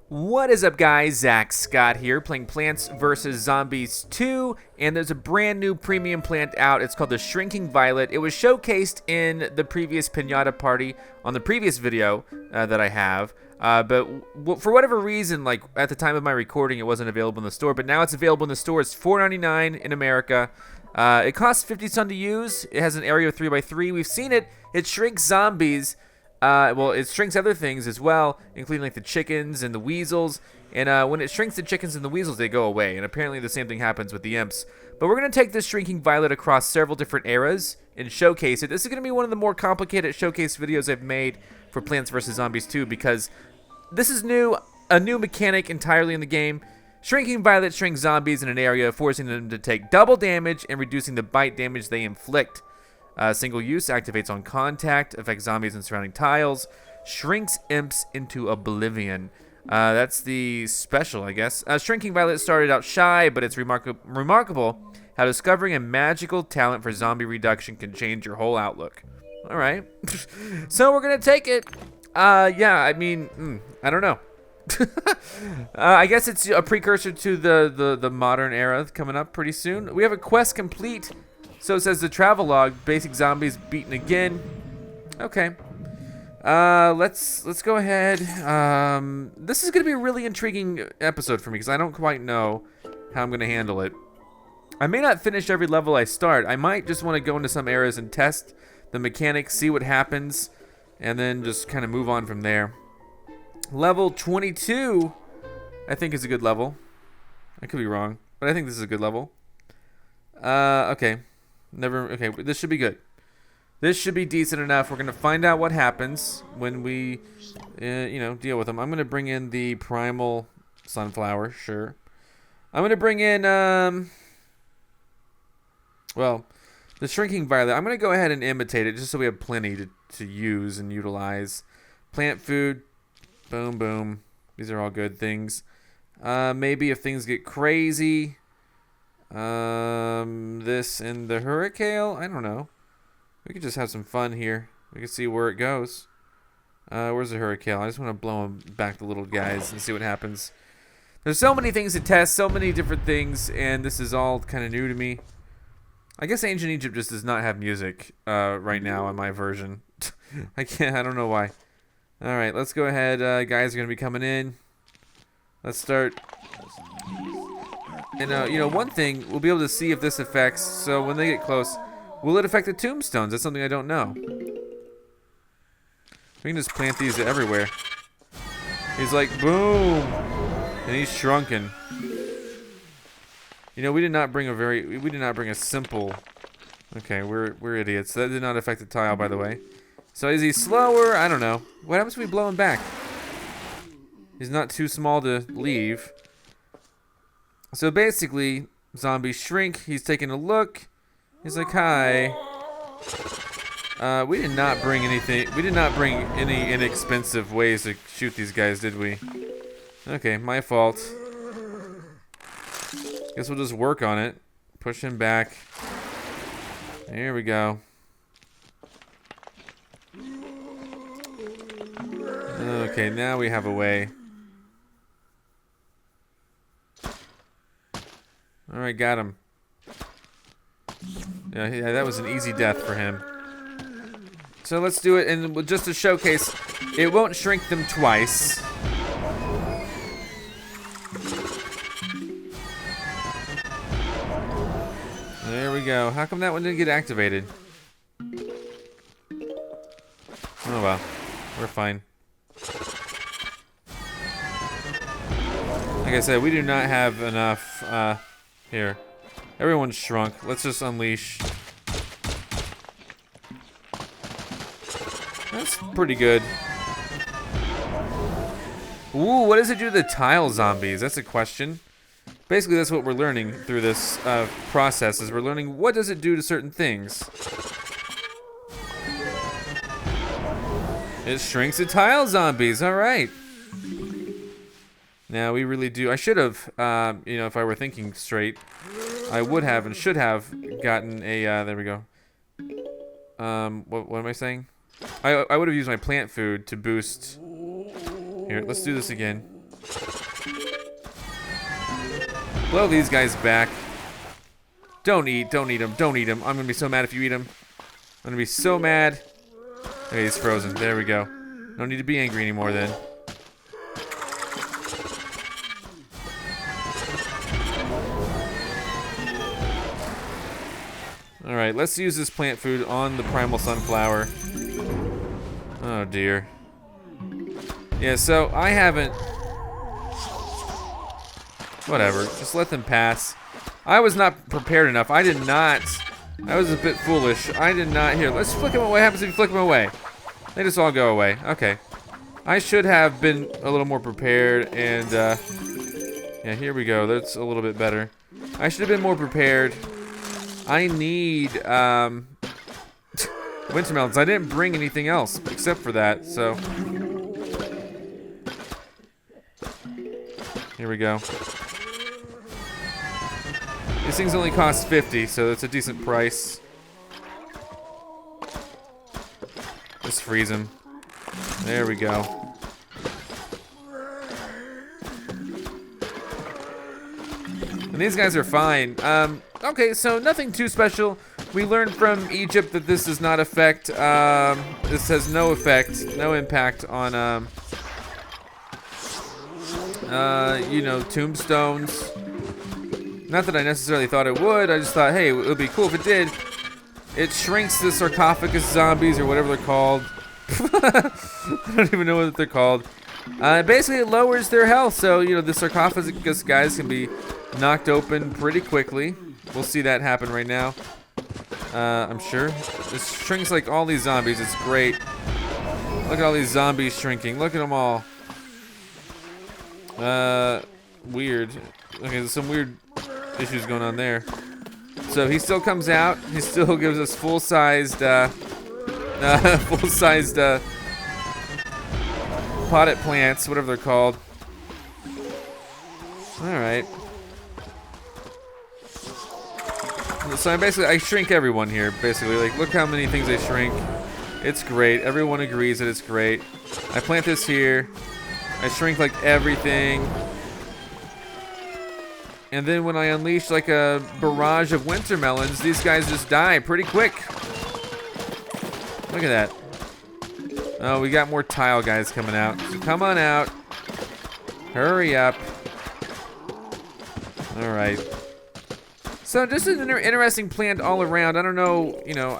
What is up, guys? Zach Scott here, playing Plants vs. Zombies 2, and there's a brand new premium plant out. It's called the Shrinking Violet. It was showcased in the previous Pinata Party on the previous video that I have, but for whatever reason, like at the time of my recording, it wasn't available in the store, but now it's available in the store. It's $4.99 in America. It costs 50 cents to use. It has an area of 3x3. We've seen it. It shrinks zombies. Well, it shrinks other things as well, including like the chickens and the weasels. And when it shrinks the chickens and the weasels, they go away. And apparently the same thing happens with the imps. But we're going to take this Shrinking Violet across several different eras and showcase it. This is going to be one of the more complicated showcase videos I've made for Plants vs. Zombies 2 because this is new, a new mechanic entirely in the game. Shrinking Violet shrinks zombies in an area, forcing them to take double damage and reducing the bite damage they inflict. Single use, activates on contact, affects zombies and surrounding tiles, shrinks imps into oblivion. That's the special, I guess. Shrinking Violet started out shy, but it's remarkable how discovering a magical talent for zombie reduction can change your whole outlook. All right. So we're going to take it. Yeah, I mean, I don't know. I guess it's a precursor to the modern era coming up pretty soon. We have a quest complete. So it says the travel log, basic zombies beaten again. Okay. Let's go ahead. This is gonna be a really intriguing episode for me because I don't quite know how I'm gonna handle it. I may not finish every level I start. I might just want to go into some areas and test the mechanics, see what happens, and then just kind of move on from there. Level 22, I think is a good level. I could be wrong, but I think this is a good level. Okay. Okay, this should be good. This should be decent enough. We're going to find out what happens when we, deal with them. I'm going to bring in the primal sunflower, sure. I'm going to bring in, well, the shrinking violet. I'm going to go ahead and imitate it just so we have plenty to use and utilize. Plant food, boom, boom. These are all good things. Maybe if things get crazy... this and the hurricane, I don't know. We could just have some fun here. We can see where it goes. Where's the hurricane? I just want to blow them back, the little guys, and see what happens. There's so many things to test, so many different things, and this is all kind of new to me. I guess Ancient Egypt just does not have music right now on my version. I don't know why. Alright, let's go ahead. Guys are going to be coming in. Let's start. And, one thing, we'll be able to see if this affects, so when they get close, will it affect the tombstones? That's something I don't know. We can just plant these everywhere. He's like, boom! And he's shrunken. We did not bring a simple... Okay, we're idiots. That did not affect the tile, by the way. So is he slower? I don't know. What happens if we blow him back? He's not too small to leave. So basically, zombies shrink. He's taking a look. He's like, hi. We did not bring anything. We did not bring any inexpensive ways to shoot these guys, did we? Okay, my fault. Guess we'll just work on it. Push him back. Here we go. Okay, now we have a way. Alright, got him. Yeah, that was an easy death for him. So let's do it, and just to showcase, it won't shrink them twice. There we go. How come that one didn't get activated? Oh well, we're fine. Like I said, we do not have enough, here. Everyone's shrunk. Let's just unleash. That's pretty good. Ooh, what does it do to the tile zombies? That's a question. Basically, that's what we're learning through this process, is we're learning what does it do to certain things. It shrinks the tile zombies. All right. Now, we really do... I should have, if I were thinking straight, I would have and should have gotten a... there we go. What am I saying? I would have used my plant food to boost... Here, let's do this again. Blow these guys back. Don't eat them, don't eat them. I'm gonna be so mad if you eat them. I'm gonna be so mad. Okay, he's frozen, there we go. No need to be angry anymore then. Alright, let's use this plant food on the primal sunflower. Oh dear. Yeah, so I haven't... Whatever, just let them pass. I was not prepared enough. I did not. I was a bit foolish. I did not. Here, let's flick them away. What happens if you flick them away? They just all go away. Okay. I should have been a little more prepared and, yeah, here we go. That's a little bit better. I should have been more prepared. I need, winter melons. I didn't bring anything else except for that, so. Here we go. These things only cost 50, so that's a decent price. Just freeze them. There we go. And these guys are fine. Okay, so nothing too special. We learned from Egypt that this does not affect, this has no effect, no impact on, you know, tombstones. Not that I necessarily thought it would, I just thought, hey, it would be cool if it did. It shrinks the sarcophagus zombies, or whatever they're called. I don't even know what they're called. Basically, it lowers their health, so, you know, the sarcophagus guys can be knocked open pretty quickly. We'll see that happen right now. I'm sure. This shrinks like all these zombies, it's great. Look at all these zombies shrinking, look at them all. Weird. Okay, there's some weird issues going on there. So he still comes out. He still gives us full-sized, potted plants, whatever they're called. All right. So I shrink everyone here, basically. Like, look how many things I shrink. It's great. Everyone agrees that it's great. I plant this here. I shrink like everything. And then when I unleash like a barrage of winter melons, these guys just die pretty quick. Look at that. Oh, we got more tile guys coming out. So come on out. Hurry up. All right. So just an interesting plant all around. I don't know, you know,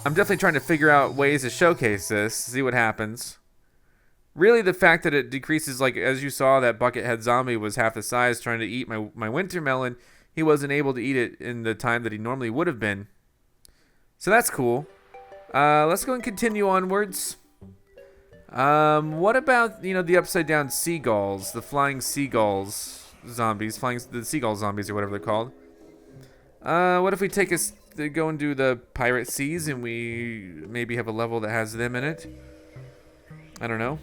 I'm definitely trying to figure out ways to showcase this, see what happens. Really, the fact that it decreases, like, as you saw, that buckethead zombie was half the size trying to eat my winter melon. He wasn't able to eat it in the time that he normally would have been. So that's cool. Let's go and continue onwards. What about, you know, the upside down seagulls, the flying seagulls zombies, the seagull zombies or whatever they're called. What if we take us to go and do the pirate seas and we maybe have a level that has them in it? I don't know.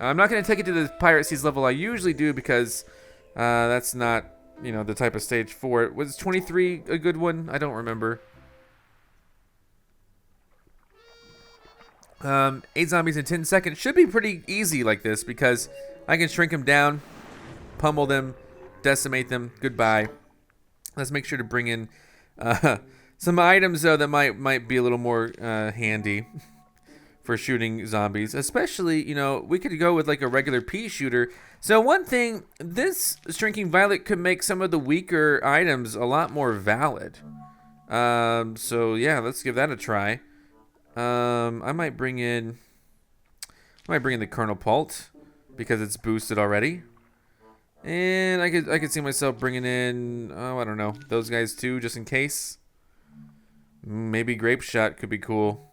I'm not going to take it to the pirate seas level I usually do because that's not, you know, the type of stage for it. Was 23 a good one? I don't remember. 8 zombies in 10 seconds should be pretty easy like this because I can shrink them down, pummel them, decimate them. Goodbye. Let's make sure to bring in some items though that might be a little more handy for shooting zombies. Especially, you know, we could go with like a regular pea shooter. So one thing, this Shrinking Violet could make some of the weaker items a lot more valid. So yeah, let's give that a try. I might bring in the Colonel Pult because it's boosted already. And I could see myself bringing in, oh, I don't know, those guys too, just in case. Maybe Grape Shot could be cool.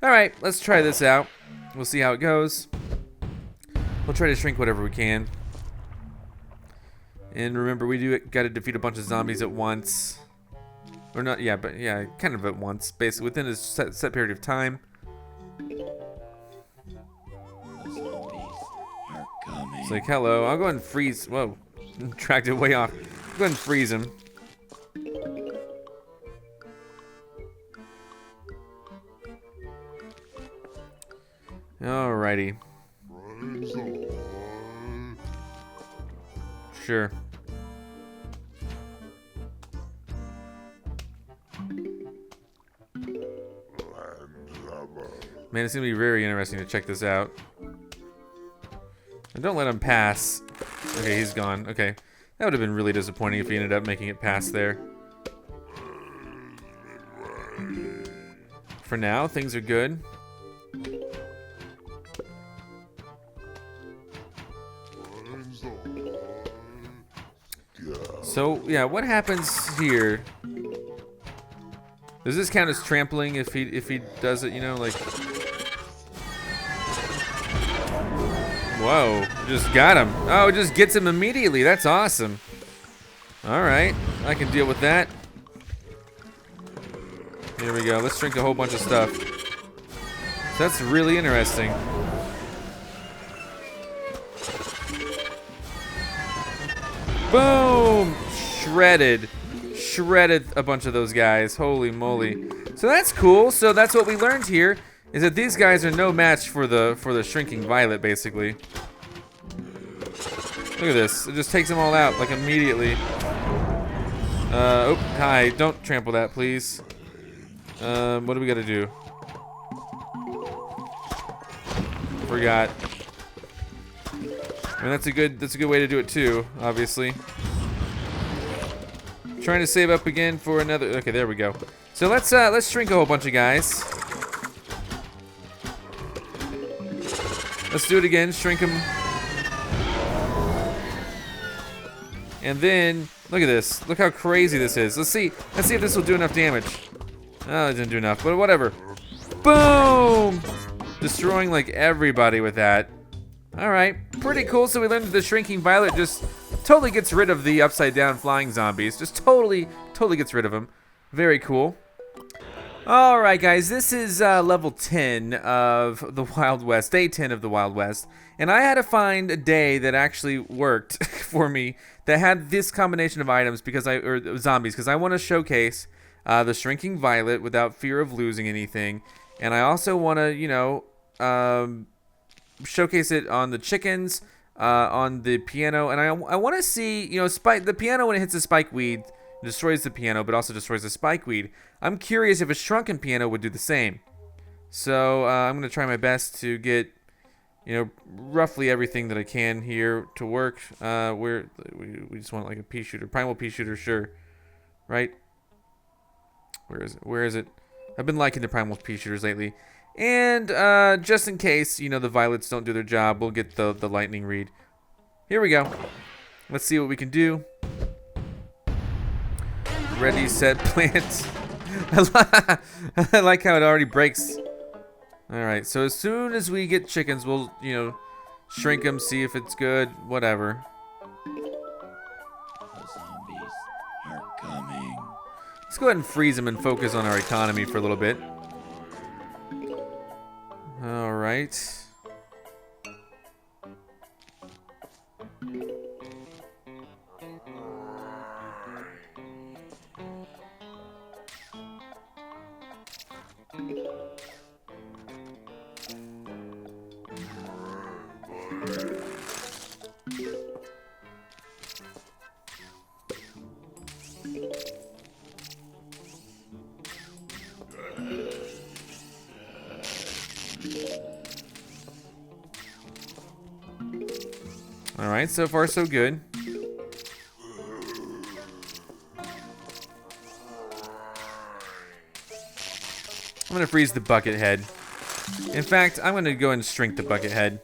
All right, let's try this out. We'll see how it goes. We'll try to shrink whatever we can. And remember, we got to defeat a bunch of zombies at once. Or not, yeah, but yeah, kind of at once, basically within a set period of time. It's like, hello, I'll go ahead and freeze. Whoa, tracked it way off. Go ahead and freeze him. Alrighty. sure. Man, it's gonna be very interesting to check this out. And don't let him pass. Okay, he's gone. Okay. That would have been really disappointing if he ended up making it past there. For now, things are good. So, yeah, what happens here? Does this count as trampling if he does it, you know, like... Whoa, just got him. Oh, it just gets him immediately. That's awesome. Alright, I can deal with that. Here we go. Let's drink a whole bunch of stuff. So that's really interesting. Boom! Shredded. Shredded a bunch of those guys. Holy moly. So that's cool. So that's what we learned here, is that these guys are no match for the shrinking violet, basically. Look at this. It just takes them all out, like, immediately. Oh, hi. Don't trample that, please. What do we gotta do? Forgot. I mean, that's a good way to do it too, obviously. Trying to save up again for another. Okay, there we go. So let's shrink a whole bunch of guys. Let's do it again. Shrink them. And then look at this. Look how crazy this is. Let's see if this will do enough damage. Oh, it didn't do enough, but whatever. Boom! Destroying like everybody with that. Alright, pretty cool. So we learned that the shrinking violet just totally gets rid of the upside down flying zombies. Just totally gets rid of them. Very cool. Alright guys, this is level 10 of the Wild West, day 10 of the Wild West. And I had to find a day that actually worked for me that had this combination of items or zombies, because I want to showcase the shrinking violet without fear of losing anything. And I also want to, you know, showcase it on the chickens, on the piano, and I want to see, you know, the piano when it hits the spike weed destroys the piano, but also destroys the spike weed. I'm curious if a shrunken piano would do the same. So I'm gonna try my best to get, you know, roughly everything that I can here to work. We just want like a pea shooter, primal pea shooter, sure, right? Where is it? Where is it? I've been liking the primal pea shooters lately. And just in case, you know, the violets don't do their job, we'll get the lightning reed. Here we go. Let's see what we can do. Ready, set, plant. I like how it already breaks. Alright, so as soon as we get chickens, we'll, you know, shrink them, see if it's good, whatever. The zombies are coming. Let's go ahead and freeze them and focus on our economy for a little bit. Alright. Alright, so far so good. I'm gonna freeze the bucket head. In fact, I'm gonna go and shrink the bucket head.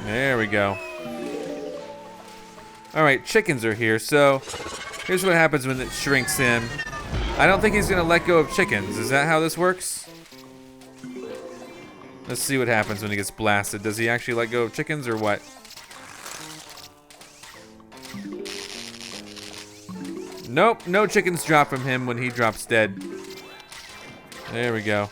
There we go. Alright, chickens are here, so here's what happens when it shrinks him. I don't think he's gonna let go of chickens. Is that how this works? Let's see what happens when he gets blasted. Does he actually let go of chickens or what? Nope, no chickens drop from him when he drops dead. There we go.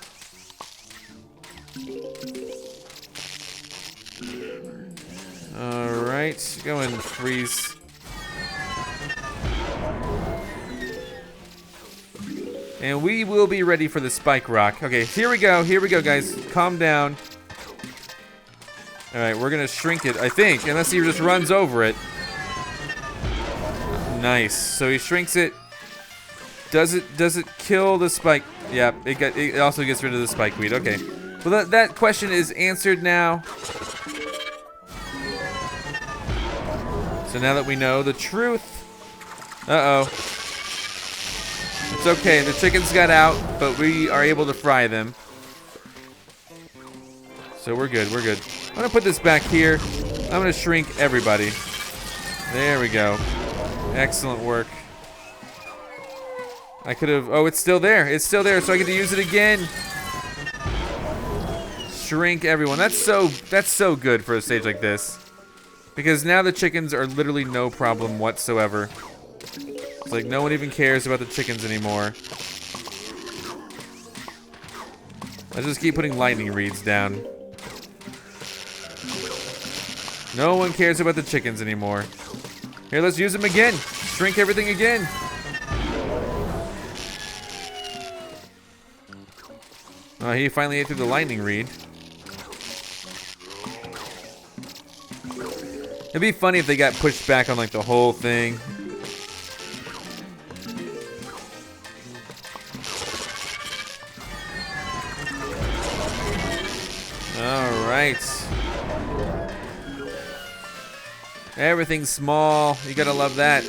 Alright, go and freeze. And we will be ready for the spike rock. Okay, here we go, guys. Calm down. All right, we're gonna shrink it, I think, unless he just runs over it. Nice. So he shrinks it. Does it kill the spike? Yeah, it also gets rid of the spike weed. Okay. Well, that question is answered now. So now that we know the truth. Uh-oh. It's okay. The chickens got out, but we are able to fry them. So we're good. We're good. I'm gonna put this back here. I'm gonna shrink everybody. There we go. Excellent work. I could have. Oh, it's still there. It's still there, so I get to use it again. Shrink everyone. That's so good for a stage like this, because now the chickens are literally no problem whatsoever. It's like no one even cares about the chickens anymore. Let's just keep putting lightning reeds down. No one cares about the chickens anymore. Here, let's use them again. Shrink everything again. Oh, he finally ate through the lightning reed. It'd be funny if they got pushed back on like the whole thing. All right. Everything's small. You gotta love that.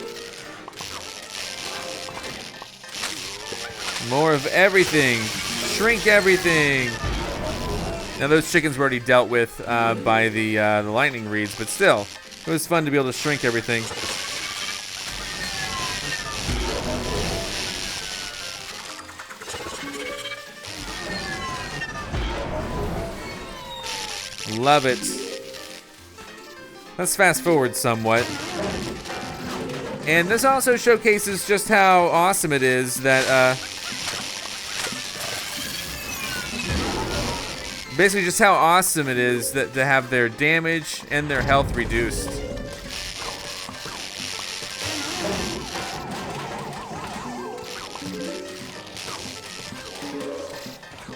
More of everything. Shrink everything. Now those chickens were already dealt with by the lightning reeds, but still, it was fun to be able to shrink everything. Love it. Let's fast forward somewhat. And this also showcases just how awesome it is that, basically just how awesome it is that to have their damage and their health reduced.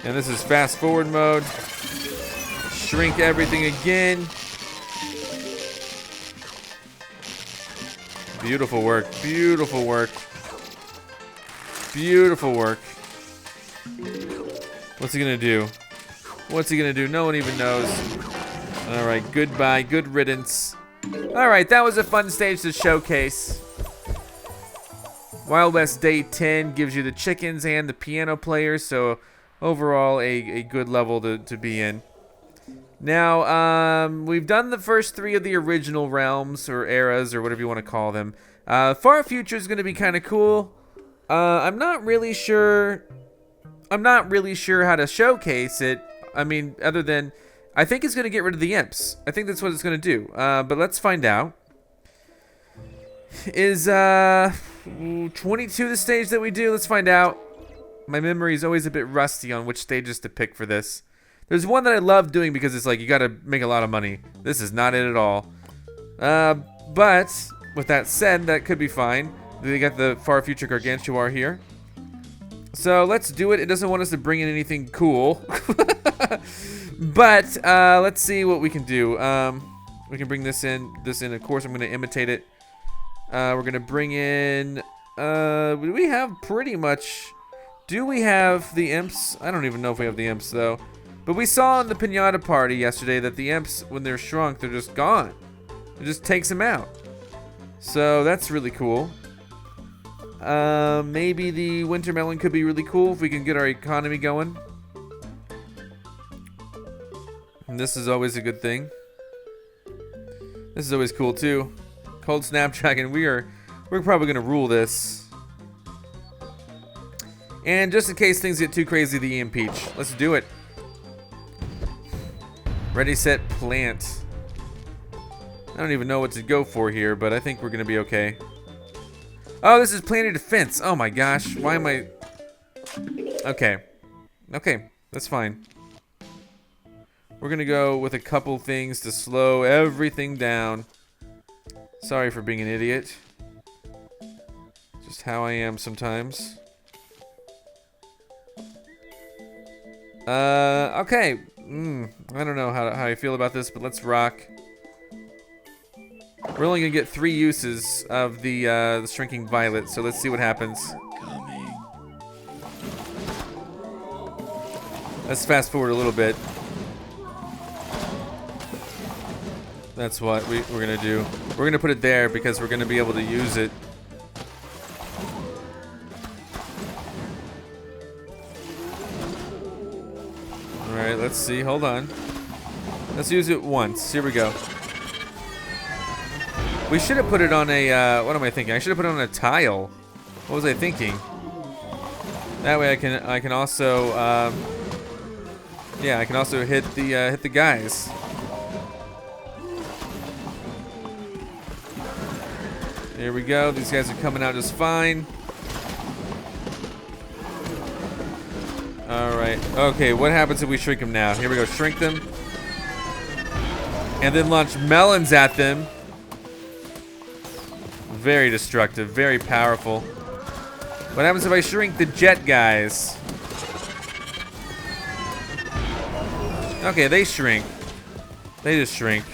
And this is fast forward mode. Shrink everything again. Beautiful work, beautiful work. Beautiful work. What's he gonna do? What's he gonna do? No one even knows. All right, goodbye, good riddance. All right, that was a fun stage to showcase. Wild West Day 10 gives you the chickens and the piano players, so overall a good level to be in. Now, we've done the first 3 of the original realms, or eras, or whatever you want to call them. Far Future is going to be kind of cool. I'm not really sure how to showcase it. I mean, other than, I think it's going to get rid of the imps. I think that's what it's going to do. But let's find out. Is 22 the stage that we do? Let's find out. My memory is always a bit rusty on which stages to pick for this. There's one that I love doing because it's like you gotta make a lot of money. This is not it at all. But with that said, that could be fine. They got the Far Future Gargantuar here. So let's do it. It doesn't want us to bring in anything cool. But let's see what we can do. We can bring this in. Of course, I'm gonna imitate it. We're gonna bring in. We have pretty much. Do we have the imps? I don't even know if we have the imps though. But we saw in the Pinata Party yesterday that the imps, when they're shrunk, they're just gone. It just takes them out. So that's really cool. Maybe the Winter Melon could be really cool if we can get our economy going. And this is always a good thing. This is always cool too. Cold Snapdragon, we're probably gonna rule this. And just in case things get too crazy, the EM Peach. Let's do it. Ready, set, plant. I don't even know what to go for here, but I think we're gonna be okay. Oh, this is Planet Defense. Oh my gosh, why am I... Okay. Okay, that's fine. We're gonna go with a couple things to slow everything down. Sorry for being an idiot. Just how I am sometimes. Okay. I don't know how I feel about this, but let's rock. We're only gonna get 3 uses of the shrinking violet, so let's see what happens. Coming. Let's fast forward a little bit. That's what we're gonna do. We're gonna put it there because we're gonna be able to use it. Alright, let's see. Hold on. Let's use it once. Here we go. We should have put it on a, what am I thinking? I should have put it on a tile. What was I thinking? That way I can also, yeah, I can also hit the guys. Here we go. These guys are coming out just fine. All right. Okay, what happens if we shrink them now? Here we go. Shrink them. And then launch melons at them. Very destructive. Very powerful. What happens if I shrink the jet guys? Okay, they shrink. They just shrink.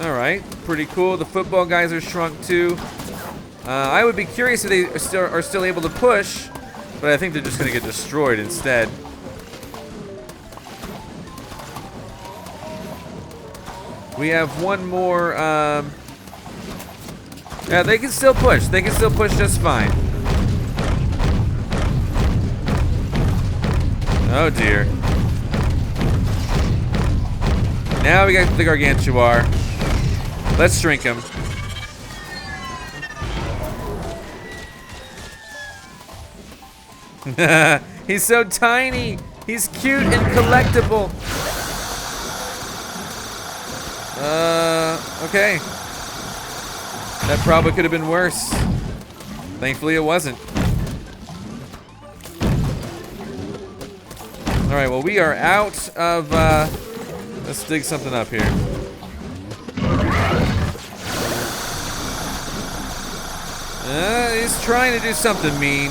Alright, pretty cool. The football guys are shrunk too. I would be curious if they are still able to push, but I think they're just going to get destroyed instead. We have one more. Yeah, they can still push. They can still push just fine. Oh dear. Now we got the Gargantuar. Let's shrink him. He's so tiny. He's cute and collectible. Okay. That probably could have been worse. Thankfully, it wasn't. All right. Well, we are out of. Let's dig something up here. He's trying to do something mean.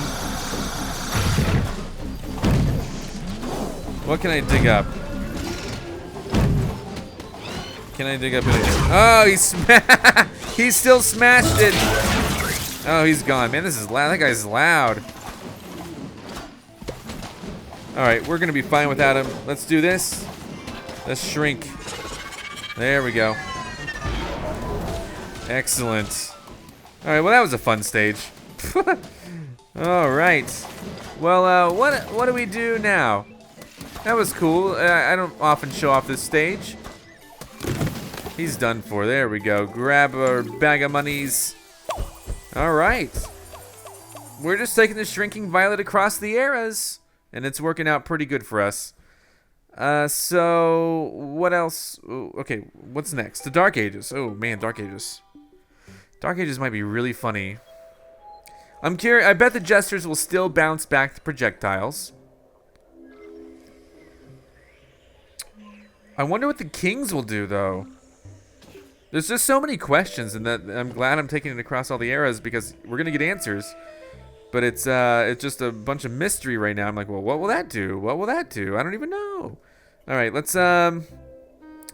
What can I dig up? Can I dig up anything? Oh, he still smashed it. Oh, he's gone. Man, this is loud. That guy's loud. All right, we're gonna be fine without him. Let's do this. Let's shrink. There we go. Excellent. All right, well, that was a fun stage. All right. Well, what do we do now? That was cool. I don't often show off this stage. He's done for. There we go. Grab our bag of monies. All right. We're just taking the shrinking violet across the eras, and it's working out pretty good for us. So what else? Okay, what's next? The Dark Ages. Oh man, Dark Ages. Dark Ages might be really funny. I'm curious. I bet the jesters will still bounce back the projectiles. I wonder what the kings will do, though. There's just so many questions, and that I'm glad I'm taking it across all the eras because we're gonna get answers. But it's just a bunch of mystery right now. I'm like, well, what will that do? What will that do? I don't even know. All right, let's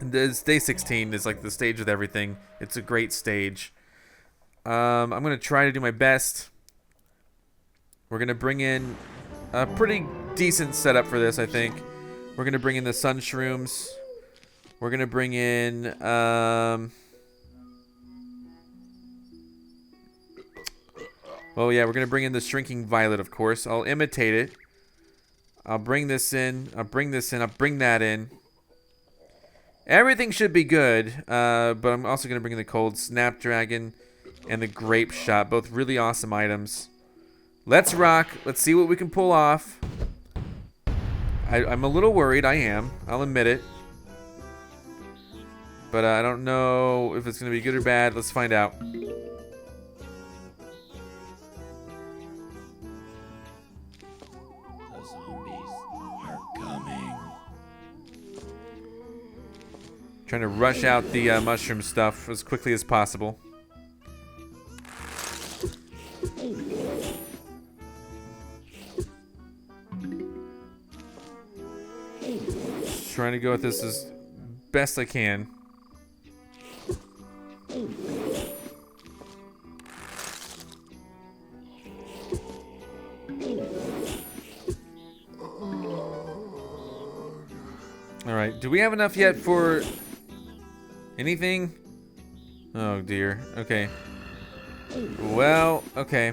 this day 16 is like the stage with everything. It's a great stage. I'm gonna try to do my best. We're gonna bring in a pretty decent setup for this, I think. We're gonna bring in the sun shrooms. We're gonna bring in oh yeah, we're gonna bring in the shrinking violet, of course. I'll imitate it. I'll bring this in. I'll bring this in. I'll bring that in. Everything should be good. But I'm also gonna bring in the cold snapdragon and the grape shot. Both really awesome items. Let's rock. Let's see what we can pull off. I'm a little worried. I am. I'll admit it. But I don't know if it's gonna be good or bad. Let's find out. The zombies are coming. Trying to rush out the mushroom stuff as quickly as possible. trying to go with this as best I can. Alright, do we have enough yet for anything? Oh dear, okay. Well, okay.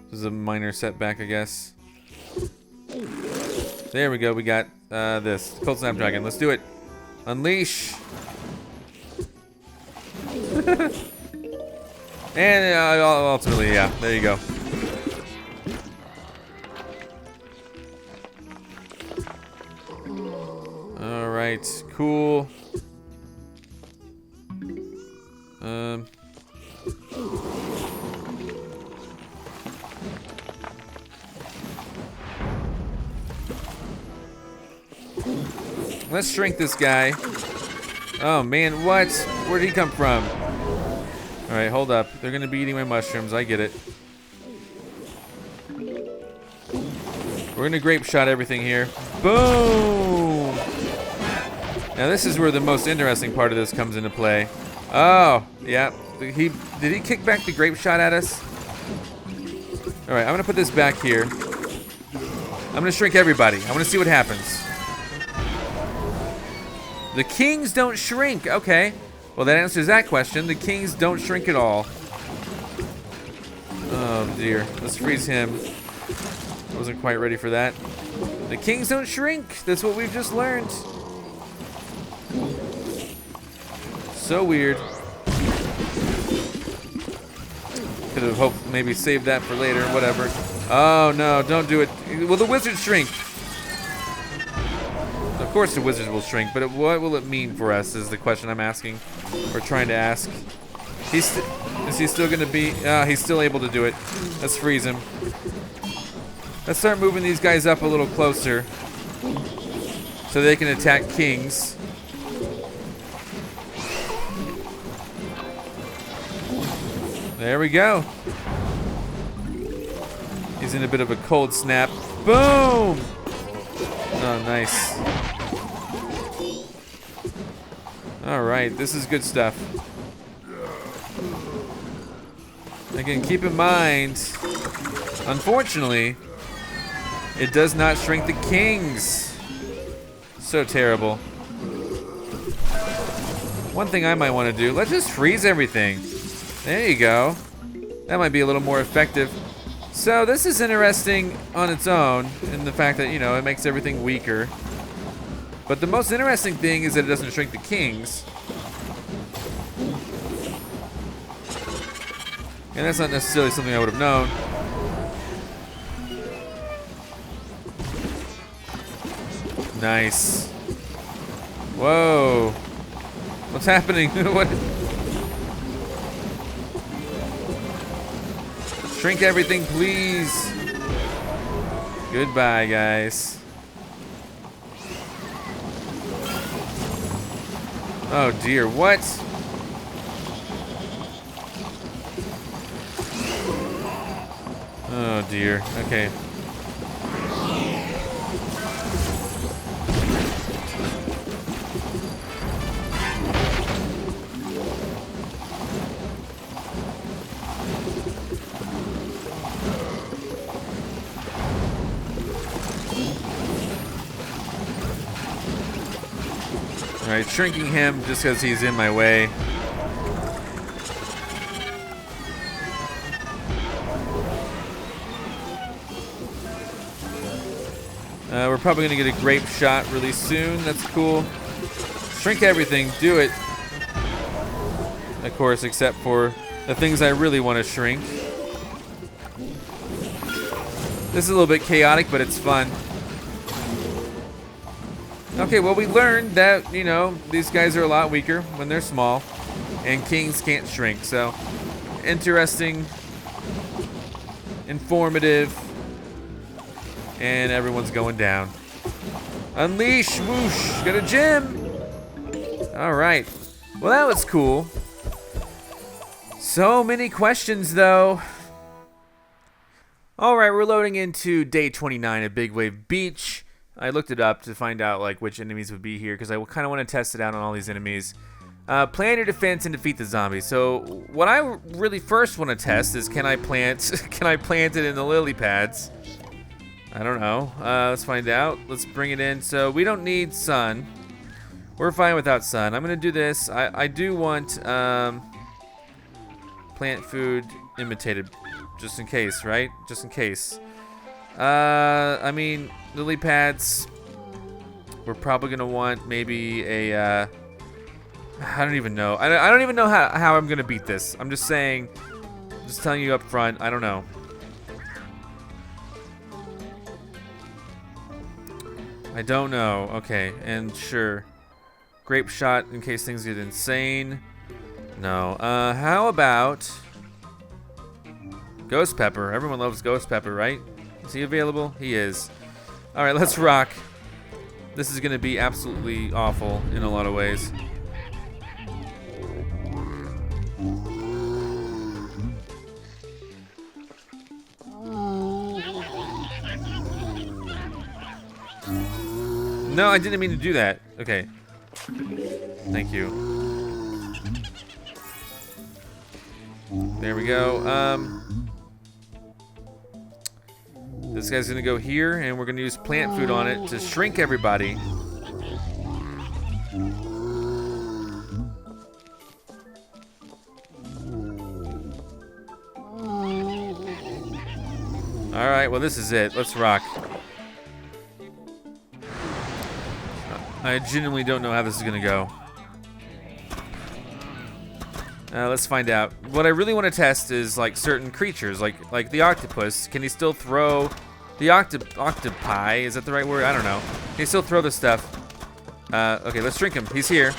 This is a minor setback, I guess. There we go, we got this. Cold Snapdragon, let's do it. Unleash. And ultimately, yeah, there you go. Alright, cool. Let's shrink this guy. Oh man, what? Where'd he come from? Alright, hold up. They're gonna be eating my mushrooms, I get it. We're gonna grape shot everything here. Boom! Now this is where the most interesting part of this comes into play. Oh, yeah. Did he kick back the grape shot at us? Alright, I'm gonna put this back here. I'm gonna shrink everybody. I wanna see what happens. The kings don't shrink. Okay. Well, that answers that question. The kings don't shrink at all. Oh, dear. Let's freeze him. Wasn't quite ready for that. The kings don't shrink. That's what we've just learned. So weird. Could have hoped maybe saved that for later. Whatever. Oh, no. Don't do it. Will the wizards shrink? Of course the wizards will shrink, but what will it mean for us is the question I'm asking, or trying to ask. Is he still gonna be, he's still able to do it. Let's freeze him. Let's start moving these guys up a little closer so they can attack kings. There we go. He's in a bit of a cold snap. Boom! Oh, nice. Alright, this is good stuff. Again, keep in mind, unfortunately, it does not shrink the kings. So terrible. One thing I might want to do, let's just freeze everything. There you go. That might be a little more effective. So this is interesting on its own, in the fact that, you know, it makes everything weaker. But the most interesting thing is that it doesn't shrink the kings. And that's not necessarily something I would have known. Nice. Whoa. What's happening? What? Shrink everything, please. Goodbye, guys. Oh dear, what? Oh dear, okay. Alright, shrinking him just because he's in my way. We're probably going to get a grape shot really soon. That's cool. Shrink everything. Do it. Of course, except for the things I really want to shrink. This is a little bit chaotic, but it's fun. Okay, well, we learned that, you know, these guys are a lot weaker when they're small, and kings can't shrink. So, interesting, informative, and everyone's going down. Unleash, whoosh, got a gem. All right, well, that was cool. So many questions, though. All right, we're loading into day 29 at Big Wave Beach. I looked it up to find out like which enemies would be here because I kind of want to test it out on all these enemies. Plan your defense and defeat the zombies. So what I really first want to test is can I plant it in the lily pads? I don't know. Let's find out. Let's bring it in. So we don't need sun. We're fine without sun. I'm gonna do this. I do want plant food imitated, just in case, right? Just in case. I mean, lily pads. We're probably gonna want maybe a. I don't even know. I don't even know how I'm gonna beat this. I'm just saying. Just telling you up front. I don't know. I don't know. Okay, and sure. Grape shot in case things get insane. No. How about ghost pepper? Everyone loves ghost pepper, right? Is he available? He is. All right, let's rock. This is gonna be absolutely awful in a lot of ways. No, I didn't mean to do that. Okay. Thank you. There we go. This guy's gonna go here, and we're gonna use plant food on it to shrink everybody. All right, well, this is it. Let's rock. I genuinely don't know how this is gonna go. Let's find out. What I really want to test is like certain creatures, like the octopus. Can he still throw the octopi? Is that the right word? I don't know. Can he still throw the stuff? Okay, let's shrink him. He's here.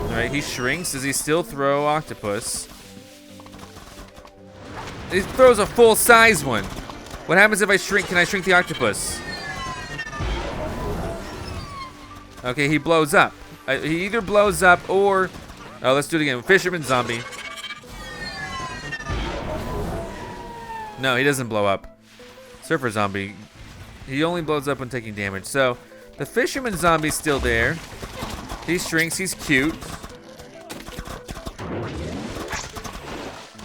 All right, he shrinks. Does he still throw octopus? He throws a full-size one. What happens if I shrink? Can I shrink the octopus? Okay, he blows up. He either blows up or... Oh, let's do it again. Fisherman zombie. No, he doesn't blow up. Surfer zombie. He only blows up when taking damage. So, the fisherman zombie's still there. He shrinks. He's cute.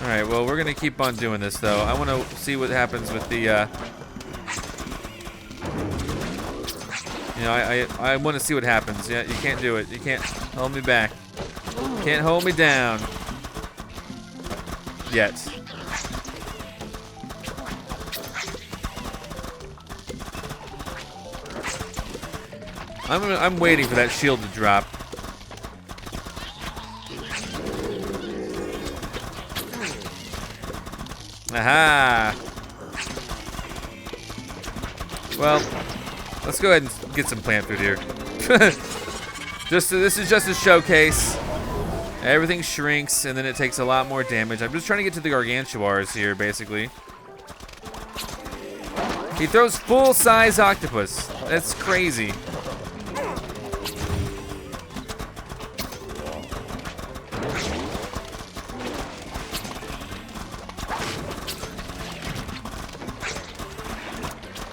Alright, well, we're going to keep on doing this, though. I want to see what happens with the... You know, I want to see what happens. Yeah, you can't do it. You can't hold me back. Can't hold me down. Yet. I'm waiting for that shield to drop. Aha! Well, let's go ahead and get some plant food here. This is just a showcase. Everything shrinks and then it takes a lot more damage. I'm just trying to get to the gargantuars here, basically. He throws full-size octopus. That's crazy.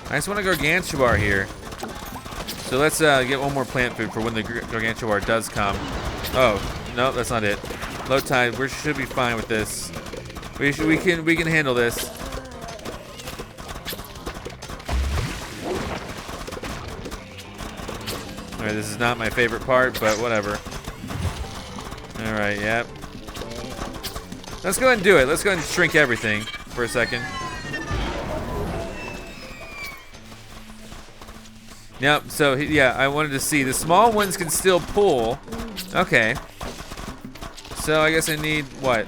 I just want a gargantuar here. So let's get one more plant food for when the gargantuar does come. Oh, no, that's not it. Low tide, we should be fine with this. We can handle this. All right, this is not my favorite part, but whatever. All right, yep. Let's go ahead and do it. Let's go ahead and shrink everything for a second. Yep, so yeah, I wanted to see. The small ones can still pull. Okay. So I guess I need what?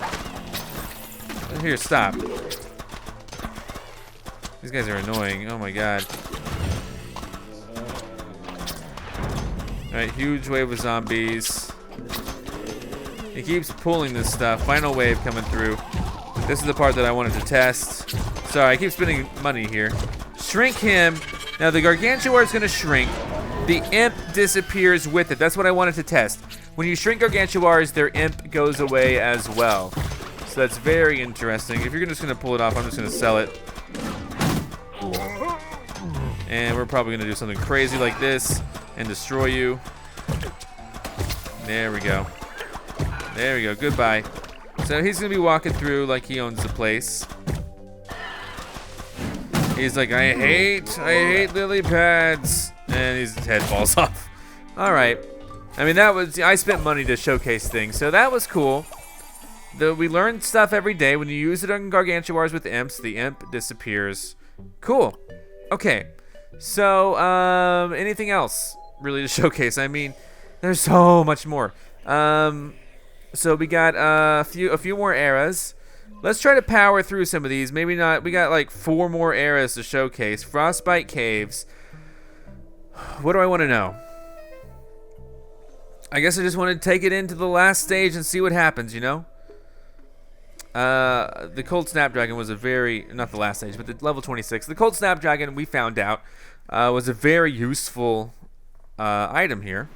Here, stop. These guys are annoying. Oh my god. Alright, huge wave of zombies. He keeps pulling this stuff. Final wave coming through. This is the part that I wanted to test. Sorry, I keep spending money here. Shrink him. Now the gargantuar is going to shrink. The imp disappears with it. That's what I wanted to test. When you shrink gargantuars, their imp goes away as well. So that's very interesting. If you're just going to pull it off, I'm just going to sell it. And we're probably gonna do something crazy like this and destroy you. There we go. There we go. Goodbye. So he's gonna be walking through like he owns the place. He's like, I hate lily pads, and his head falls off. All right. I mean, I spent money to showcase things, so that was cool. We learn stuff every day. When you use it on Gargantuars with imps, the imp disappears. Cool. Okay. So, anything else really to showcase? I mean, there's so much more. So we got a few more eras. Let's try to power through some of these. Maybe not. We got like 4 more eras to showcase. Frostbite Caves. What do I want to know? I guess I just want to take it into the last stage and see what happens, you know? The Cold Snapdragon was not the last stage, but the level 26. The Cold Snapdragon, we found out, was a very useful item here.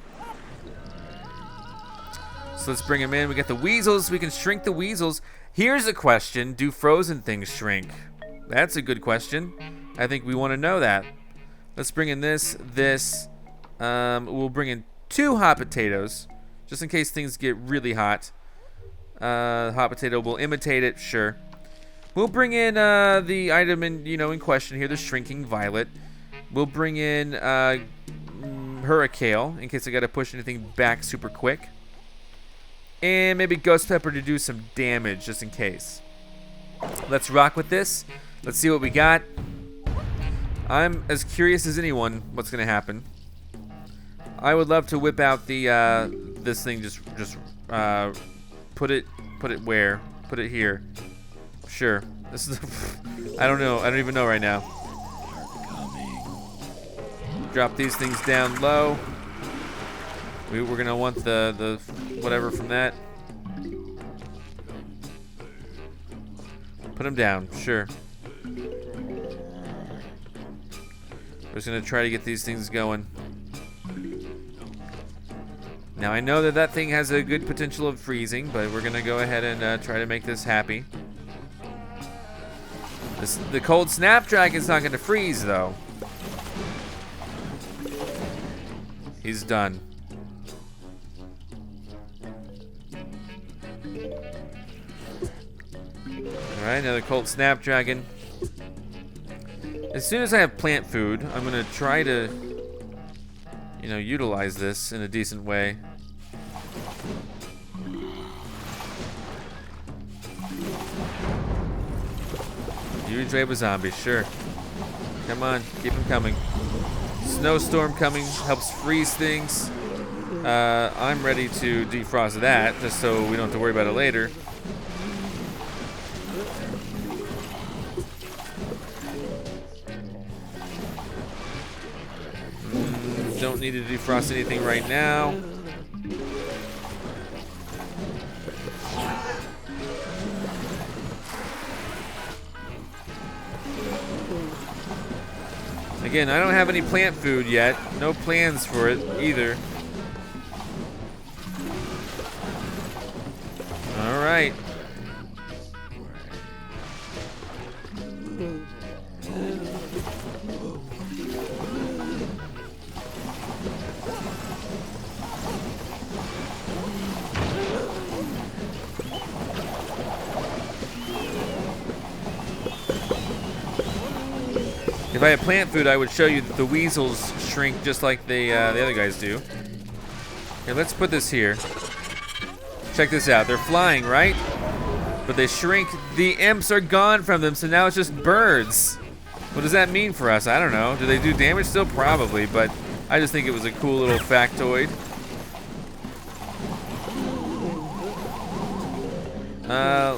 So let's bring him in. We got the weasels. We can shrink the weasels. Here's a question. Do frozen things shrink? That's a good question. I think we want to know that. Let's bring in this. We'll bring in 2 hot potatoes, just in case things get really hot. Hot potato will imitate it, sure. We'll bring in the item in question here, the shrinking violet. We'll bring in Hurricane in case I gotta push anything back super quick. And maybe Ghost Pepper to do some damage just in case. Let's rock with this. Let's see what we got. I'm as curious as anyone what's gonna happen. I would love to whip out the this thing. Just put it where? Put it here. Sure. This is. I don't know. I don't even know right now. Drop these things down low. We're gonna want the whatever from that. Put them down. Sure. We're just gonna try to get these things going. Now I know that thing has a good potential of freezing, but we're gonna go ahead and try to make this happy. The Cold Snapdragon's not gonna freeze though. He's done. Alright, another Cold Snapdragon. As soon as I have plant food, I'm gonna try to utilize this in a decent way. Huge wave of zombies, sure. Come on, keep them coming. Snowstorm coming, helps freeze things. I'm ready to defrost that, just so we don't have to worry about it later. Don't need to defrost anything right now. Again, I don't have any plant food yet. No plans for it either. All right. If I had plant food, I would show you that the weasels shrink just like the other guys do. Here, let's put this here. Check this out. They're flying, right? But they shrink. The imps are gone from them, so now it's just birds. What does that mean for us? I don't know. Do they do damage still? Probably, but I just think it was a cool little factoid.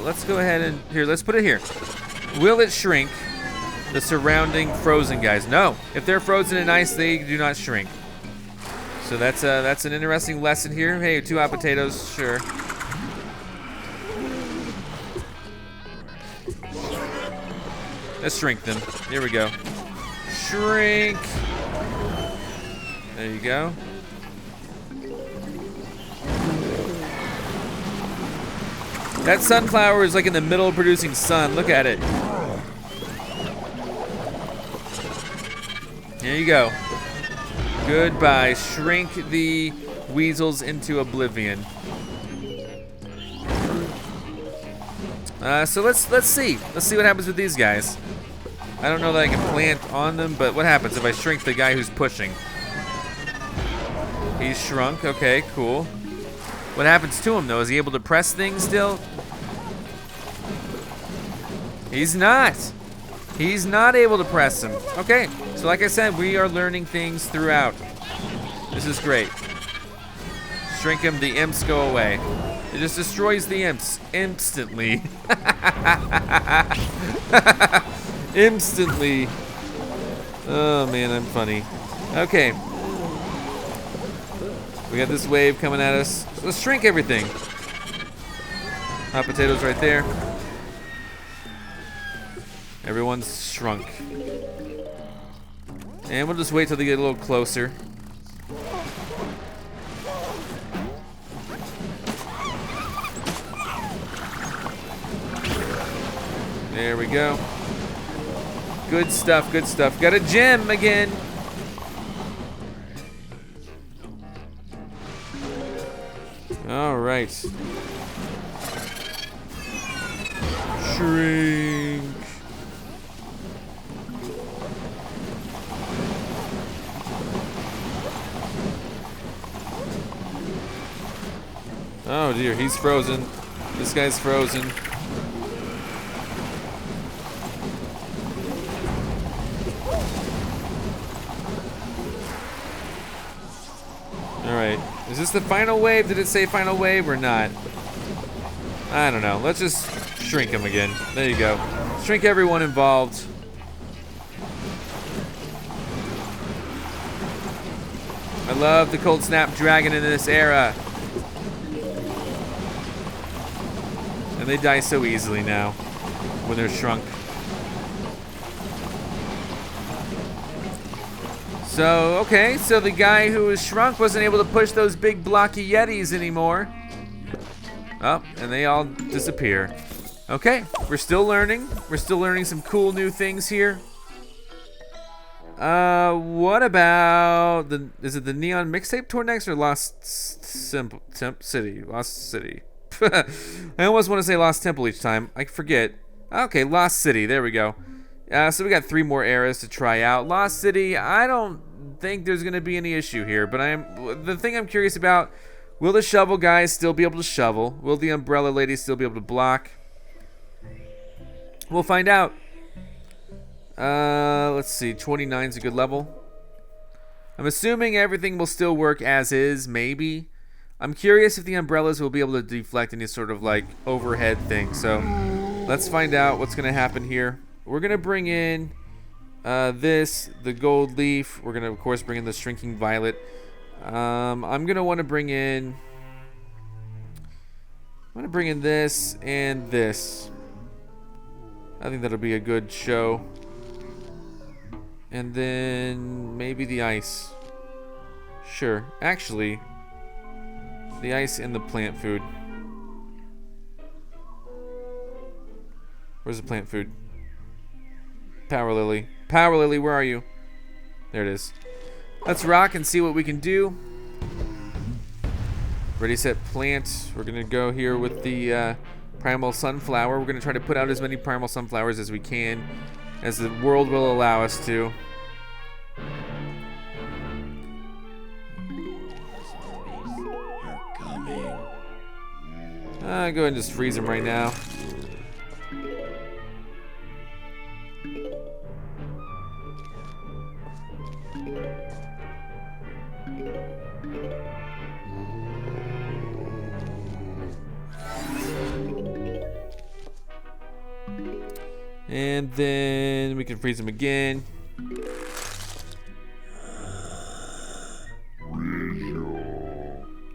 Let's go ahead and here. Let's put it here. Will it shrink the surrounding frozen guys? No. If they're frozen in ice, they do not shrink. So that's an interesting lesson here. Hey, 2 hot potatoes, sure. Let's shrink them. Here we go. Shrink. There you go. That sunflower is like in the middle of producing sun. Look at it. Here you go. Goodbye. Shrink the weasels into oblivion. So let's see. Let's see what happens with these guys. I don't know that I can plant on them, but what happens if I shrink the guy who's pushing? He's shrunk. Okay, cool. What happens to him though? Is he able to press things still? He's not. He's not able to press them. Okay, so like I said, we are learning things throughout. This is great. Shrink him, the imps go away. It just destroys the imps instantly. Instantly. Oh man, I'm funny. Okay. We got this wave coming at us. So let's shrink everything. Hot potatoes right there. Everyone's shrunk. And we'll just wait till they get a little closer. There we go. Good stuff, good stuff. Got a gem again. All right. Shrink. Oh dear, he's frozen. This guy's frozen. Alright, is this the final wave? Did it say final wave or not? I don't know. Let's just shrink him again. There you go. Shrink everyone involved. I love the Cold Snapdragon in this era. And they die so easily now when they're shrunk. So, okay, so the guy who was shrunk wasn't able to push those big blocky yetis anymore. Oh, and they all disappear. Okay, we're still learning. We're still learning some cool new things here. What about is it the Neon Mixtape tour next or Lost City? Lost City. I almost want to say Lost Temple each time. I forget. Okay, Lost City. There we go. So we got 3 more eras to try out. Lost City, I don't think there's going to be any issue here, but the thing I'm curious about, will the shovel guys still be able to shovel? Will the umbrella lady still be able to block? We'll find out. Let's see, 29 is a good level. I'm assuming everything will still work as is, maybe. I'm curious if the umbrellas will be able to deflect any sort of like overhead thing. So let's find out what's going to happen here. We're going to bring in the gold leaf. We're going to, of course, bring in the shrinking violet. I'm going to want to bring in... I'm going to bring in this and this. I think that'll be a good show. And then maybe the ice. Sure. Actually, the ice and the plant food. Where's the plant food? Power Lily. Power Lily, where are you? There it is. Let's rock and see what we can do. Ready, set, plant. We're going to go here with the Primal Sunflower. We're going to try to put out as many Primal Sunflowers as we can, as the world will allow us to. Are coming. Go ahead and just freeze them right now. And then we can freeze them again.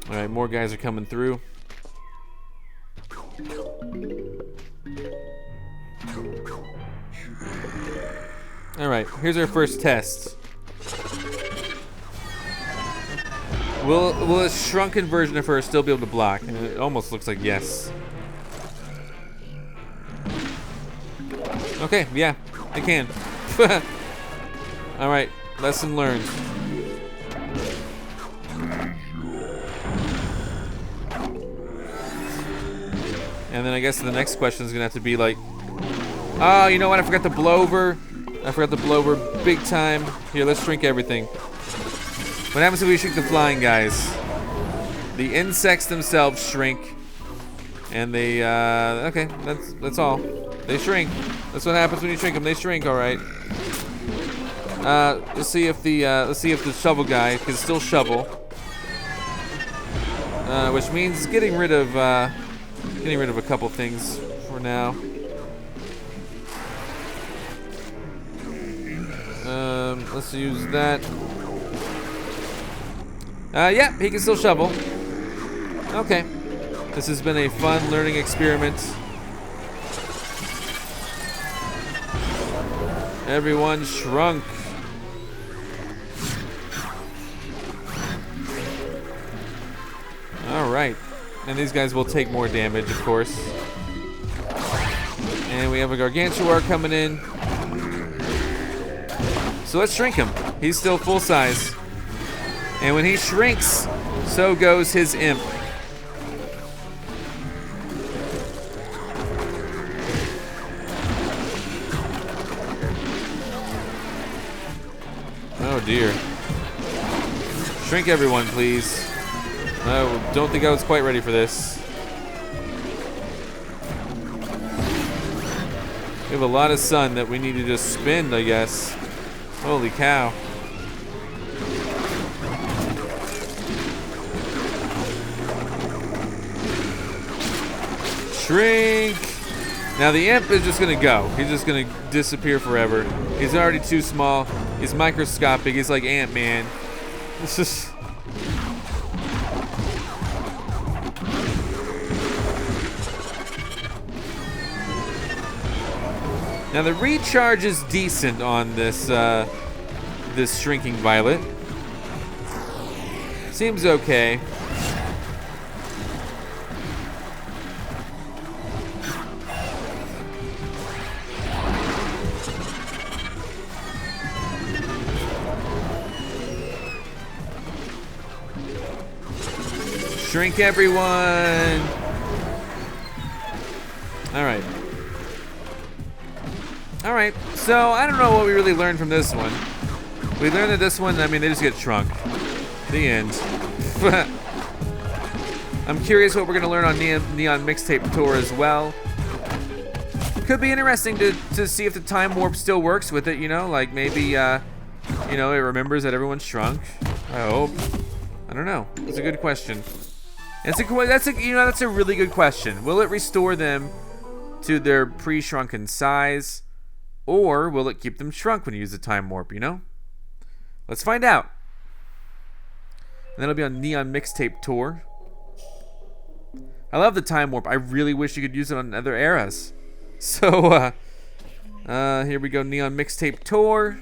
Alright, more guys are coming through. Alright, here's our first test. Will a shrunken version of her still be able to block? And it almost looks like yes. Okay, yeah, it can. Alright, Lesson learned. And then I guess the next question is gonna have to be like, oh, you know what? I forgot to blow over. I forgot to blow over big time. Here, let's shrink everything. What happens if we shrink the flying guys? The insects themselves shrink, and they okay. That's all. They shrink. That's what happens when you shrink them. They shrink. All right. Let's see if the shovel guy can still shovel, which means getting rid of a couple things for now. Let's use that. Yeah, he can still shovel. Okay. This has been a fun learning experiment. Everyone shrunk. Alright. And these guys will take more damage, of course. And we have a Gargantuar coming in. So let's shrink him. He's still full size. And when he shrinks, so goes his imp. Oh dear. Shrink everyone, please. I don't think I was quite ready for this. We have a lot of sun that we need to just spend, I guess. Holy cow. Shrink! Now the imp is just gonna go. He's just gonna disappear forever. He's already too small. He's microscopic. He's like Ant-Man. It's just... Now the recharge is decent on this this shrinking violet. Seems okay. Shrink everyone. All right. All right, so I don't know what we really learned from this one. We learned that this one, I mean, they just get shrunk. The end. I'm curious what we're gonna learn on Neon Mixtape Tour as well. Could be interesting to see if the time warp still works with it, you know, like maybe, you know, it remembers that everyone's shrunk. I hope. I don't know. It's a good question. That's a really good question. Will it restore them to their pre-shrunken size? Or will it keep them shrunk when you use the time warp, you know? Let's find out. And that'll be on Neon Mixtape Tour. I love the time warp. I really wish you could use it on other eras. So, here we go, Neon Mixtape Tour.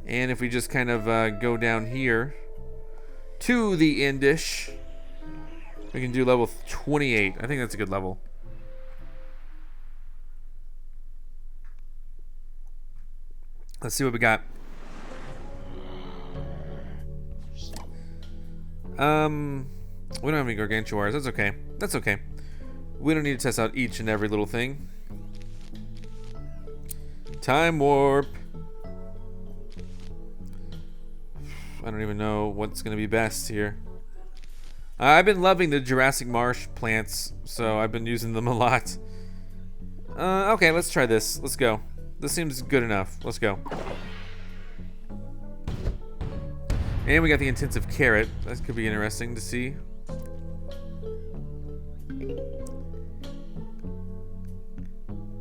And if we just kind of go down here to the endish, we can do level 28. I think that's a good level. Let's see what we got. We don't have any Gargantuars. That's okay. That's okay. We don't need to test out each and every little thing. Time warp. I don't even know what's gonna be best here. I've been loving the Jurassic Marsh plants, so I've been using them a lot. Okay, let's try this. Let's go. This seems good enough. Let's go. And we got the intensive carrot. That could be interesting to see.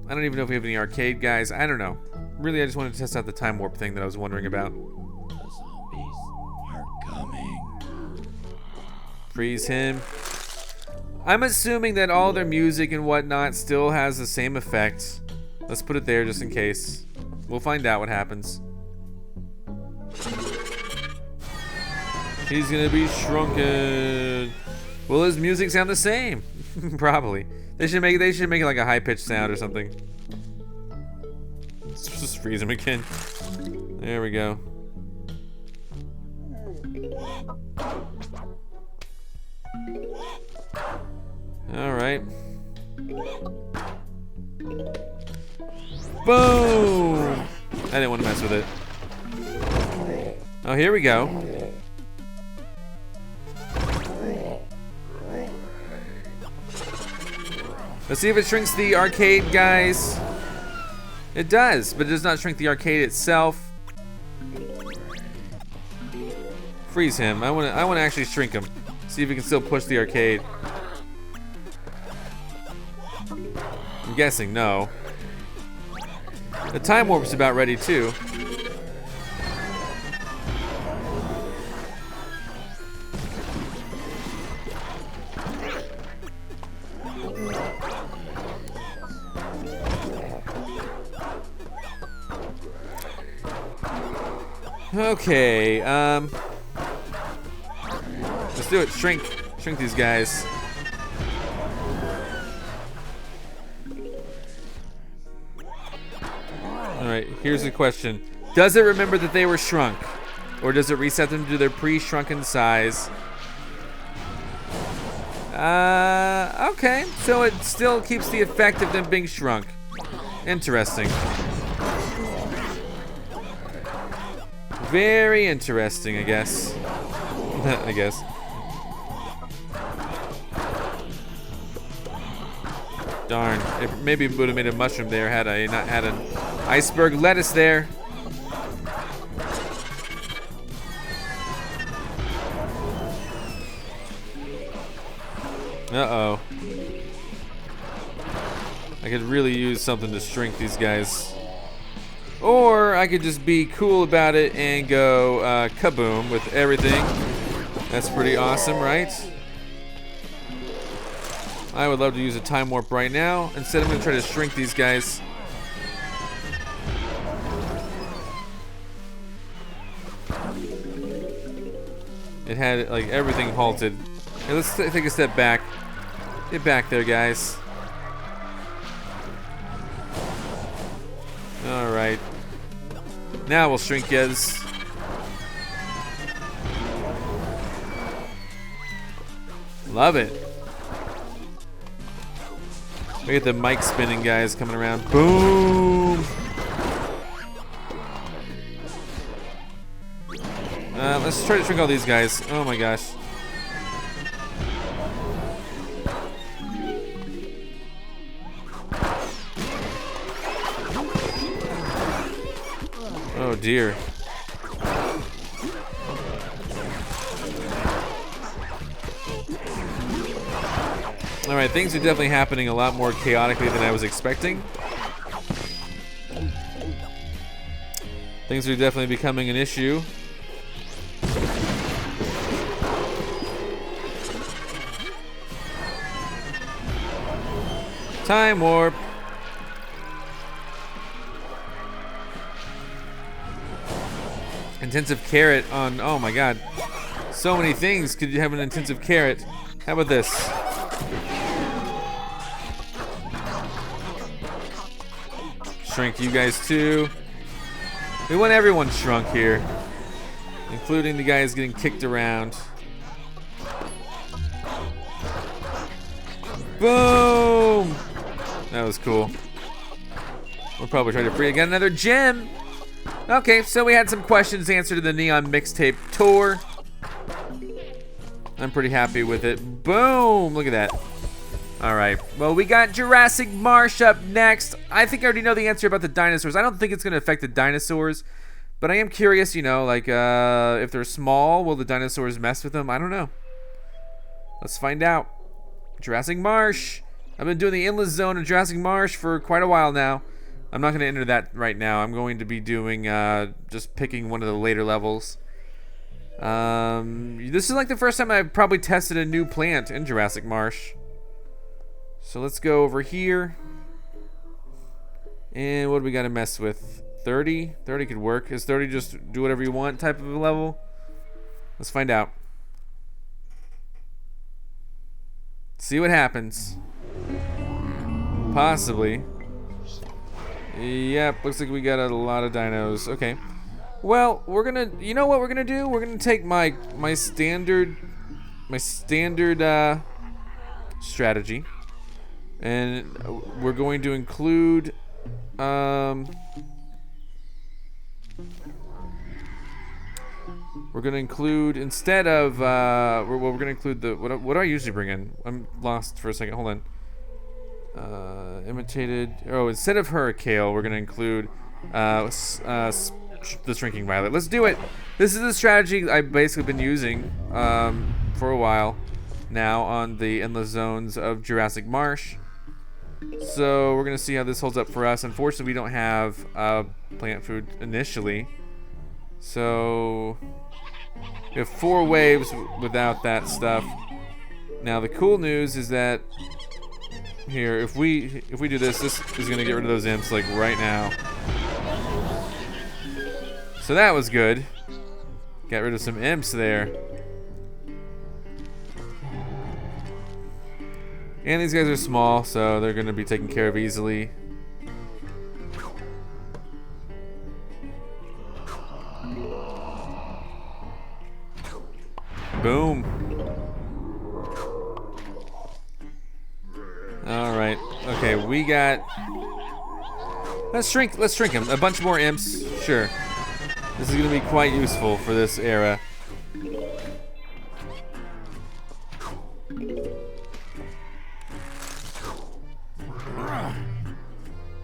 I don't even know if we have any arcade guys. I don't know. Really, I just wanted to test out the time warp thing that I was wondering about. The zombies are coming. Freeze him. I'm assuming that all their music and whatnot still has the same effect. Let's put it there just in case. We'll find out what happens. He's gonna be shrunken. Will his music sound the same? Probably. They should make it like a high-pitched sound or something. Let's just freeze him again. There we go. All right. Boom! I didn't want to mess with it. Oh, here we go. Let's see if it shrinks the arcade, guys. It does, but it does not shrink the arcade itself. Freeze him. I want to actually shrink him. See if we can still push the arcade. I'm guessing no. The time warp's about ready too. Okay, let's do it. Shrink these guys. All right, here's the question. Does it remember that they were shrunk? Or does it reset them to their pre-shrunken size? Okay, so it still keeps the effect of them being shrunk. Interesting. Very interesting, I guess. I guess. Darn. Maybe it would have made a mushroom there had I not had an iceberg lettuce there. Uh-oh. I could really use something to shrink these guys. Or I could just be cool about it and go kaboom with everything. That's pretty awesome, right? I would love to use a time warp right now. Instead, I'm going to try to shrink these guys. It had like everything halted. Hey, let's take a step back. Get back there, guys. All right. Now we'll shrink yous. Love it. Look at the mic spinning guys coming around. Boom. Let's try to shrink all these guys. Oh my gosh. Oh dear. Alright, things are definitely happening a lot more chaotically than I was expecting. Things are definitely becoming an issue. Time warp. Intensive carrot on, oh my god. So many things could you have an intensive carrot. How about this? Shrink you guys too. We want everyone shrunk here, including the guys getting kicked around. Boom! That was cool. We'll probably try to free again another gem. Okay, so we had some questions answered in the Neon Mixtape Tour. I'm pretty happy with it. Boom! Look at that. All right. Well, we got Jurassic Marsh up next. I think I already know the answer about the dinosaurs. I don't think it's going to affect the dinosaurs, but I am curious, you know, like if they're small, will the dinosaurs mess with them? I don't know. Let's find out. Jurassic Marsh. I've been doing the Endless Zone of Jurassic Marsh for quite a while now. I'm not going to enter that right now. I'm going to be doing just picking one of the later levels. This is like the first time I've probably tested a new plant in Jurassic Marsh. So let's go over here. And what do we got to mess with? 30? 30 could work. Is 30 just do whatever you want type of a level? Let's find out. See what happens. Possibly. Yep, looks like we got a lot of dinos. Okay. Well, we're gonna. You know what we're gonna do? We're gonna take my standard strategy, and we're going to include we're gonna include instead of we're gonna include the what do I usually bring in? I'm lost for a second. Hold on. Imitated. Oh, instead of Hurricane, we're gonna include the Shrinking Violet. Let's do it. This is the strategy I've basically been using for a while now on the endless zones of Jurassic Marsh. So we're gonna see how this holds up for us. Unfortunately, we don't have plant food initially, so we have 4 waves without that stuff. Now the cool news is that here, if we do this is gonna get rid of those imps like right now. So that was good. Got rid of some imps there. And these guys are small, so they're gonna be taken care of easily. Boom. All right. Okay, we got. Let's shrink him. A bunch more imps. Sure. This is gonna be quite useful for this era.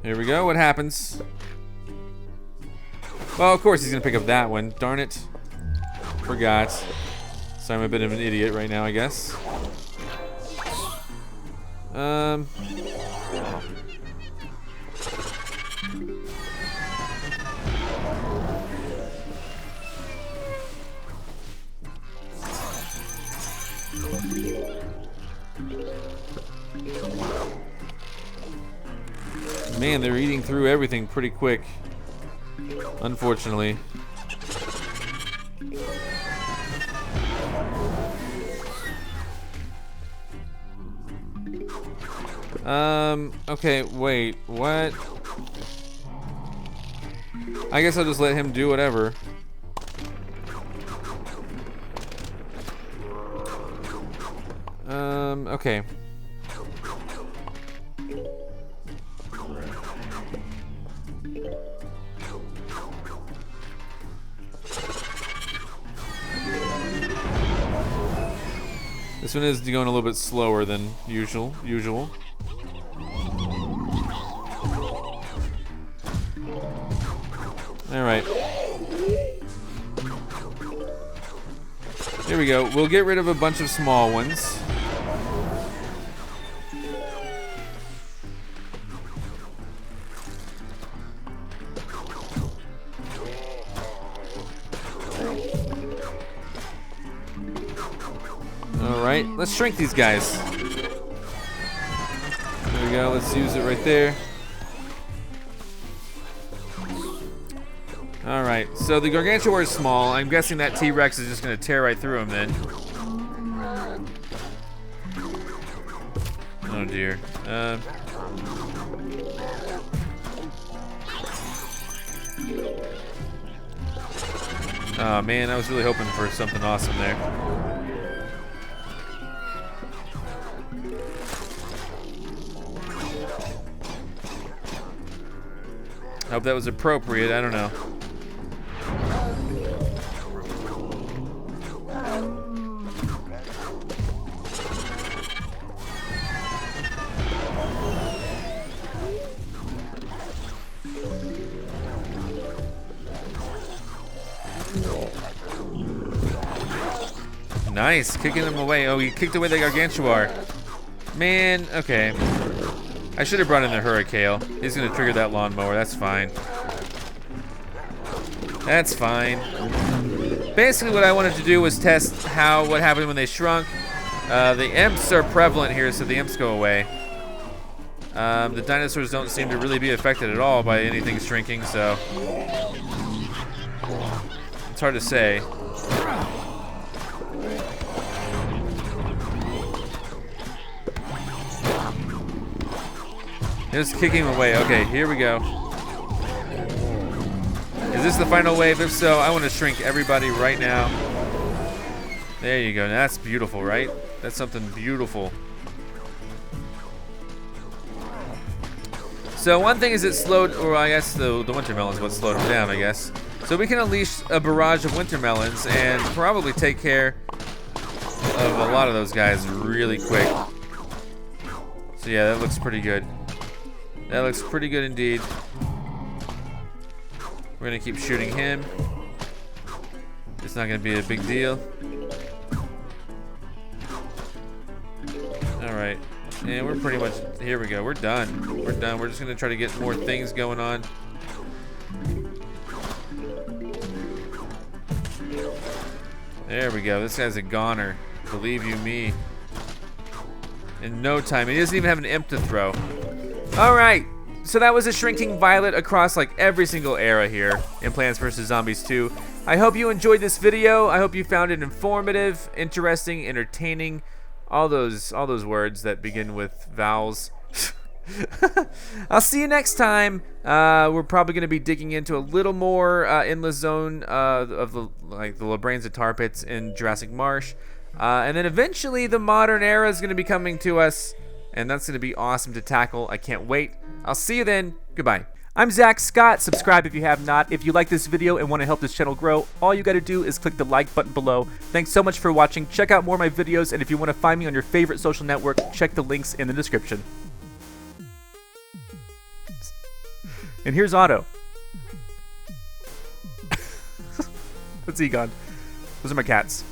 Here we go. What happens? Well, of course he's gonna pick up that one. Darn it. Forgot. So I'm a bit of an idiot right now, I guess. Man, they're eating through everything pretty quick, unfortunately. Okay, wait, what? I guess I'll just let him do whatever. Okay. This one is going a little bit slower than usual. All right. Here we go. We'll get rid of a bunch of small ones. Alright, let's shrink these guys. There we go, let's use it right there. Alright, so the Gargantuar is small. I'm guessing that T-Rex is just going to tear right through him then. Oh dear. Oh man, I was really hoping for something awesome there. Hope that was appropriate, I don't know. Nice, kicking him away. Oh, he kicked away the Gargantuar. Man, okay. I should have brought in the Hurricane. He's gonna trigger that lawnmower, that's fine. That's fine. Basically what I wanted to do was test what happened when they shrunk. The imps are prevalent here, so the imps go away. The dinosaurs don't seem to really be affected at all by anything shrinking, so it's hard to say. Just kicking him away. Okay, here we go. Is this the final wave? If so, I want to shrink everybody right now. There you go. Now that's beautiful, right? That's something beautiful. So one thing is it slowed, or I guess the winter melon is what slowed them down, I guess. So we can unleash a barrage of winter melons and probably take care of a lot of those guys really quick. So yeah, that looks pretty good. That looks pretty good indeed. We're gonna keep shooting him. It's not gonna be a big deal. All right. And we're pretty much, here we go, we're done. We're done. We're just gonna try to get more things going on. There we go, this guy's a goner, believe you me. In no time, he doesn't even have an imp to throw. All right, so that was a Shrinking Violet across like every single era here in Plants vs. Zombies 2. I hope you enjoyed this video. I hope you found it informative, interesting, entertaining. All those words that begin with vowels. I'll see you next time. We're probably going to be digging into a little more Endless Zone of the Labranza tar pits in Jurassic Marsh, and then eventually the modern era is going to be coming to us, and that's going to be awesome to tackle. I can't wait. I'll see you then. Goodbye. I'm Zach Scott. Subscribe if you have not. If you like this video and want to help this channel grow, all you got to do is click the like button below. Thanks so much for watching. Check out more of my videos, and if you want to find me on your favorite social network, check the links in the description. And here's Otto. That's Egon. Those are my cats.